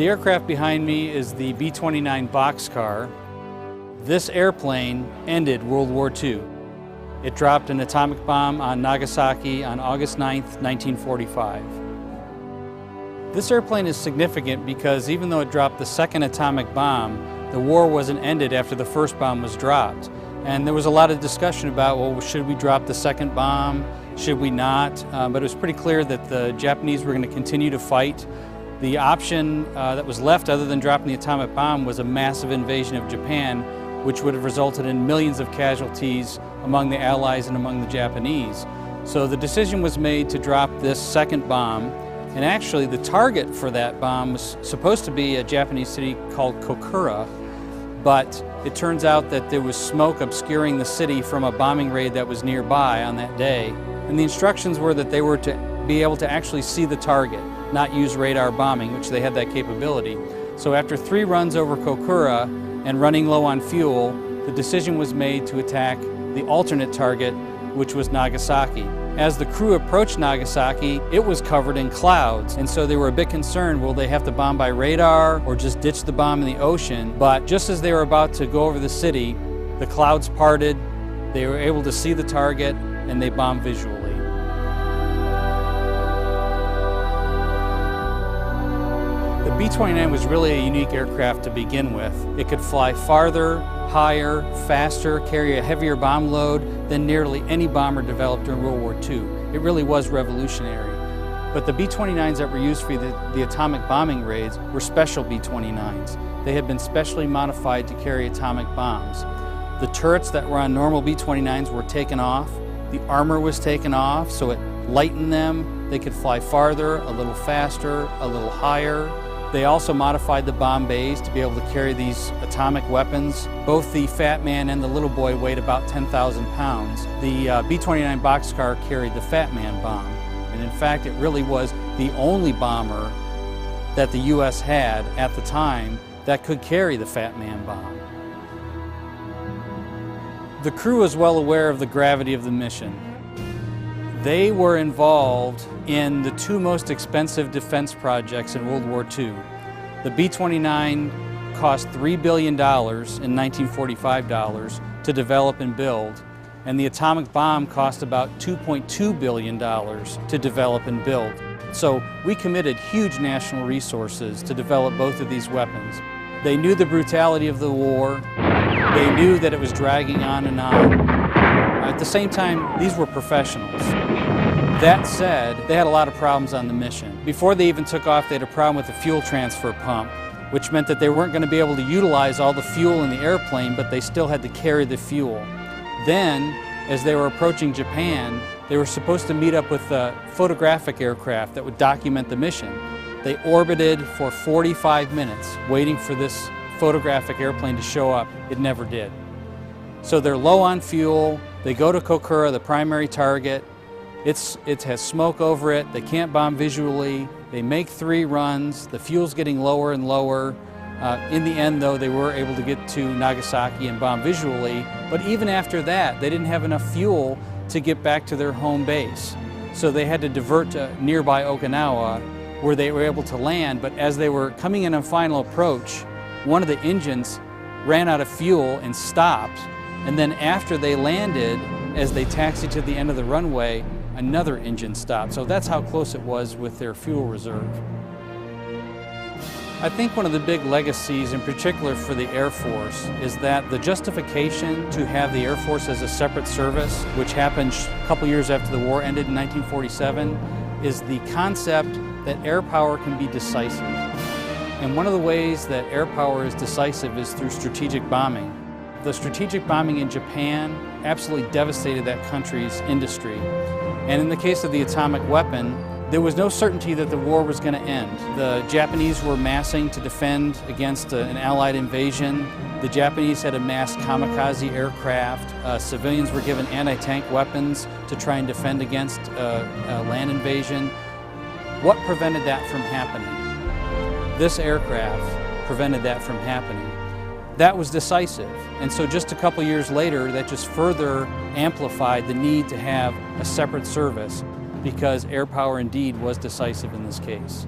The aircraft behind me is the B-29 Bockscar. This airplane ended World War II. It dropped an atomic bomb on Nagasaki on August 9th, 1945. This airplane is significant because even though it dropped the second atomic bomb, the war wasn't ended after the first bomb was dropped. And there was a lot of discussion about, well, should we drop the second bomb? Should we not? But it was pretty clear that the Japanese were going to continue to fight. The option that was left other than dropping the atomic bomb was a massive invasion of Japan, which would have resulted in millions of casualties among the Allies and among the Japanese. So the decision was made to drop this second bomb, and actually the target for that bomb was supposed to be a Japanese city called Kokura, but it turns out that there was smoke obscuring the city from a bombing raid that was nearby on that day. And the instructions were that they were to be able to actually see the target, not use radar bombing, which they had that capability. So after 3 runs over Kokura and running low on fuel, the decision was made to attack the alternate target, which was Nagasaki. As the crew approached Nagasaki, it was covered in clouds, and so they were a bit concerned, will they have to bomb by radar or just ditch the bomb in the ocean? But just as they were about to go over the city, the clouds parted, they were able to see the target, and they bombed visually. The B-29 was really a unique aircraft to begin with. It could fly farther, higher, faster, carry a heavier bomb load than nearly any bomber developed during World War II. It really was revolutionary. But the B-29s that were used for the atomic bombing raids were special B-29s. They had been specially modified to carry atomic bombs. The turrets that were on normal B-29s were taken off. The armor was taken off, so it lightened them. They could fly farther, a little faster, a little higher. They also modified the bomb bays to be able to carry these atomic weapons. Both the Fat Man and the Little Boy weighed about 10,000 pounds. The B-29 Bockscar carried the Fat Man bomb. And in fact, it really was the only bomber that the U.S. had at the time that could carry the Fat Man bomb. The crew was well aware of the gravity of the mission. They were involved in the 2 most expensive defense projects in World War II. The B-29 cost $3 billion in 1945 dollars to develop and build, and the atomic bomb cost about $2.2 billion to develop and build. So we committed huge national resources to develop both of these weapons. They knew the brutality of the war. They knew that it was dragging on and on. At the same time, these were professionals. That said, they had a lot of problems on the mission. Before they even took off, they had a problem with the fuel transfer pump, which meant that they weren't going to be able to utilize all the fuel in the airplane, but they still had to carry the fuel. Then, as they were approaching Japan, they were supposed to meet up with a photographic aircraft that would document the mission. They orbited for 45 minutes, waiting for this photographic airplane to show up. It never did. So they're low on fuel. They go to Kokura, the primary target. It has smoke over it. They can't bomb visually. They make 3 runs. The fuel's getting lower and lower. In the end, though, they were able to get to Nagasaki and bomb visually. But even after that, they didn't have enough fuel to get back to their home base. So they had to divert to nearby Okinawa, where they were able to land. But as they were coming in on final approach, one of the engines ran out of fuel and stopped. And then after they landed, as they taxied to the end of the runway, another engine stopped. So that's how close it was with their fuel reserve. I think one of the big legacies, in particular for the Air Force, is that the justification to have the Air Force as a separate service, which happened a couple years after the war ended in 1947, is the concept that air power can be decisive. And one of the ways that air power is decisive is through strategic bombing. The strategic bombing in Japan absolutely devastated that country's industry. And in the case of the atomic weapon, there was no certainty that the war was going to end. The Japanese were massing to defend against an Allied invasion. The Japanese had amassed kamikaze aircraft. Civilians were given anti-tank weapons to try and defend against a land invasion. What prevented that from happening? This aircraft prevented that from happening. That was decisive. And so just a couple years later, that just further amplified the need to have a separate service, because air power indeed was decisive in this case.